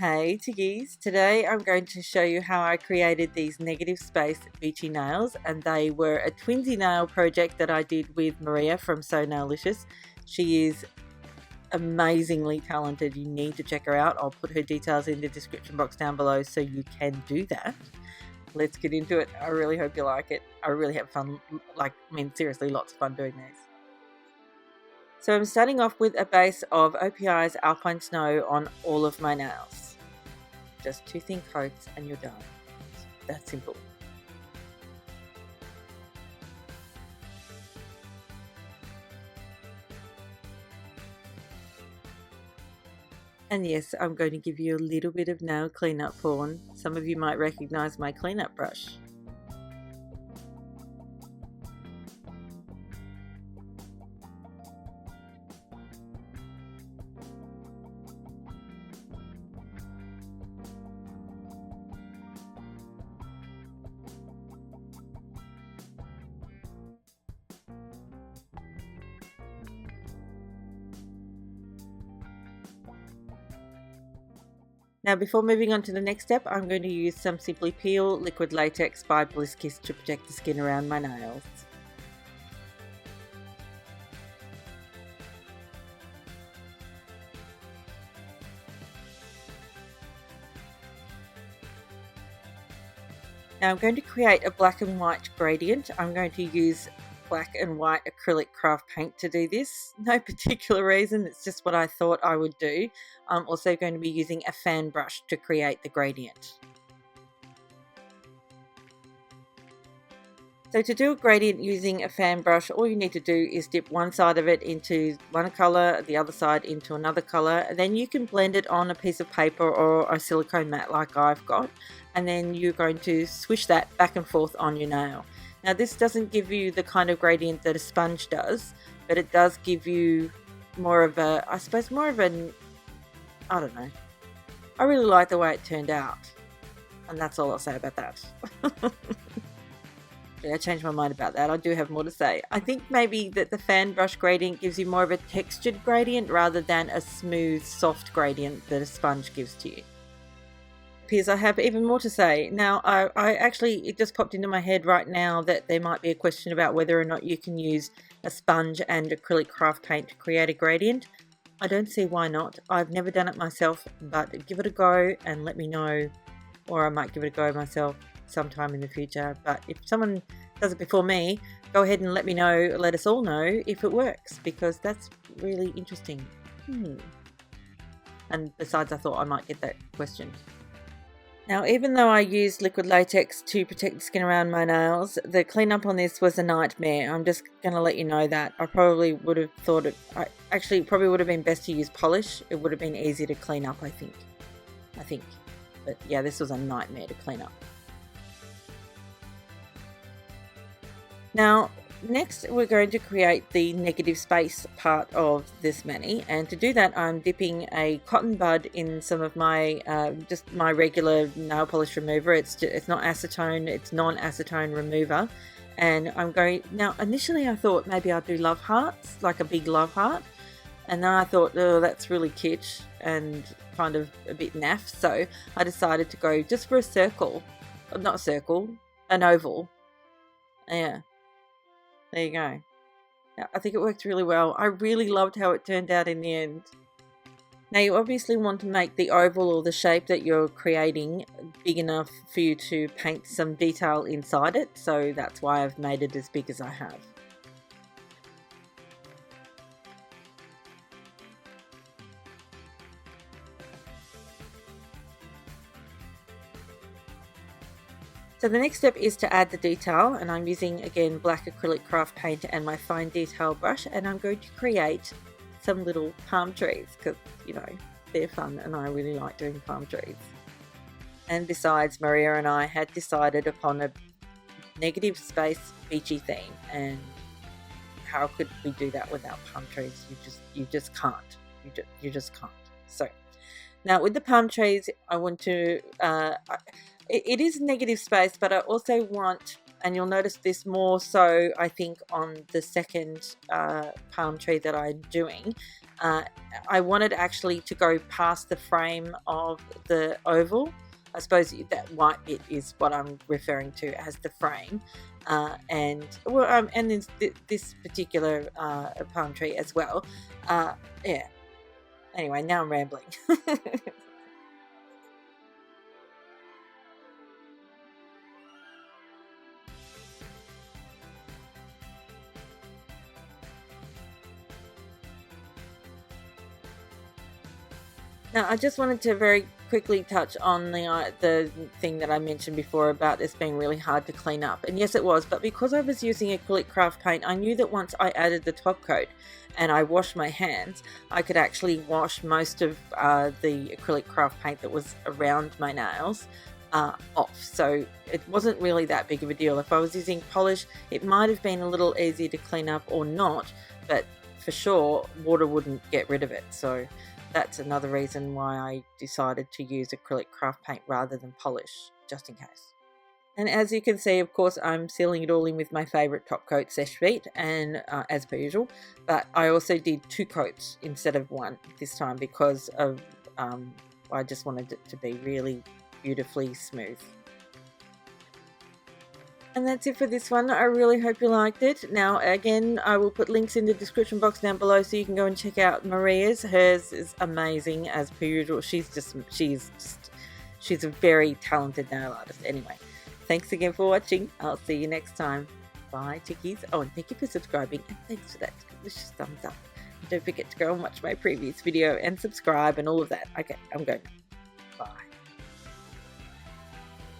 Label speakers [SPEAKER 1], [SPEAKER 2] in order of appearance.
[SPEAKER 1] Hey Tiggies, today I'm going to show you how I created these negative space beachy nails, and they were a Twinsie nail project that I did with Maria from So Nailicious. She is amazingly talented. You need to check her out. I'll put her details in the description box down below so you can do that. Let's get into it. I really hope you like it. I really have fun, seriously lots of fun doing these. So I'm starting off with a base of OPI's Alpine Snow on all of my nails. Just 2 thin coats and you're done. It's that simple. And yes, I'm going to give you a little bit of nail cleanup porn. Some of you might recognize my cleanup brush. Now before moving on to the next step, I'm going to use some Simply Peel Liquid Latex by Bliss to protect the skin around my nails. Now I'm going to create a black and white gradient. I'm going to use black and white acrylic craft paint to do this. No particular reason, it's just what I thought I would do. I'm also going to be using a fan brush to create the gradient. So to do a gradient using a fan brush, all you need to do is dip one side of it into one colour, the other side into another colour, and then you can blend it on a piece of paper or a silicone mat like I've got, and then you're going to swish that back and forth on your nail. Now this doesn't give you the kind of gradient that a sponge does, but it does give you more of a, I suppose more of an, I don't know. I really like the way it turned out. And that's all I'll say about that. Yeah, I changed my mind about that. I do have more to say. I think maybe that the fan brush gradient gives you more of a textured gradient rather than a smooth, soft gradient that a sponge gives to you. I have even more to say. Now, I actually, it just popped into my head right now that there might be a question about whether or not you can use a sponge and acrylic craft paint to create a gradient. I don't see why not. I've never done it myself, but give it a go and let me know, or I might give it a go myself sometime in the future. But if someone does it before me, go ahead and let me know, let us all know if it works, because that's really interesting. And besides, I thought I might get that question. Now, even though I used liquid latex to protect the skin around my nails, the cleanup on this was a nightmare. I'm just going to let you know that. I probably would have thought it, actually probably would have been best to use polish. It would have been easier to clean up, I think. But yeah, this was a nightmare to clean up. Now, next we're going to create the negative space part of this mani, and to do that I'm dipping a cotton bud in some of my just my regular nail polish remover. It's not acetone, it's non-acetone remover, and I'm going, now initially I thought maybe I'd do love hearts, like a big love heart, and then I thought, oh, that's really kitsch and kind of a bit naff, so I decided to go just for a circle, not a circle, an oval. Yeah. There you go. Yeah, I think it worked really well. I really loved how it turned out in the end. Now you obviously want to make the oval or the shape that you're creating big enough for you to paint some detail inside it. So that's why I've made it as big as I have. So the next step is to add the detail, and I'm using again black acrylic craft paint and my fine detail brush, and I'm going to create some little palm trees because, you know, they're fun and I really like doing palm trees. And besides, Maria and I had decided upon a negative space beachy theme, and how could we do that without palm trees? You just can't. You just can't. So now with the palm trees, I want to it is negative space, but I also want and you'll notice this more so, I think, on the second palm tree that I'm doing. I wanted actually to go past the frame of the oval. I suppose that white bit is what I'm referring to as the frame. And this particular palm tree as well. Yeah. Anyway, now I'm rambling. Now, I just wanted to very quickly touch on the thing that I mentioned before about this being really hard to clean up. And yes, it was, but because I was using acrylic craft paint, I knew that once I added the top coat and I washed my hands, I could actually wash most of the acrylic craft paint that was around my nails off. So it wasn't really that big of a deal. If I was using polish, it might have been a little easier to clean up or not, but for sure, water wouldn't get rid of it. So that's another reason why I decided to use acrylic craft paint rather than polish, just in case. And as you can see, of course, I'm sealing it all in with my favourite top coat, Seche Vite, and as per usual. But I also did 2 coats instead of 1 this time because of I just wanted it to be really beautifully smooth. And that's it for this one. I really hope you liked it. Now, again, I will put links in the description box down below so you can go and check out Maria's. Hers is amazing as per usual. She's a very talented nail artist. Anyway, thanks again for watching. I'll see you next time. Bye, chickies. Oh, and thank you for subscribing, and thanks for that delicious thumbs up. And don't forget to go and watch my previous video and subscribe and all of that. Okay, I'm going.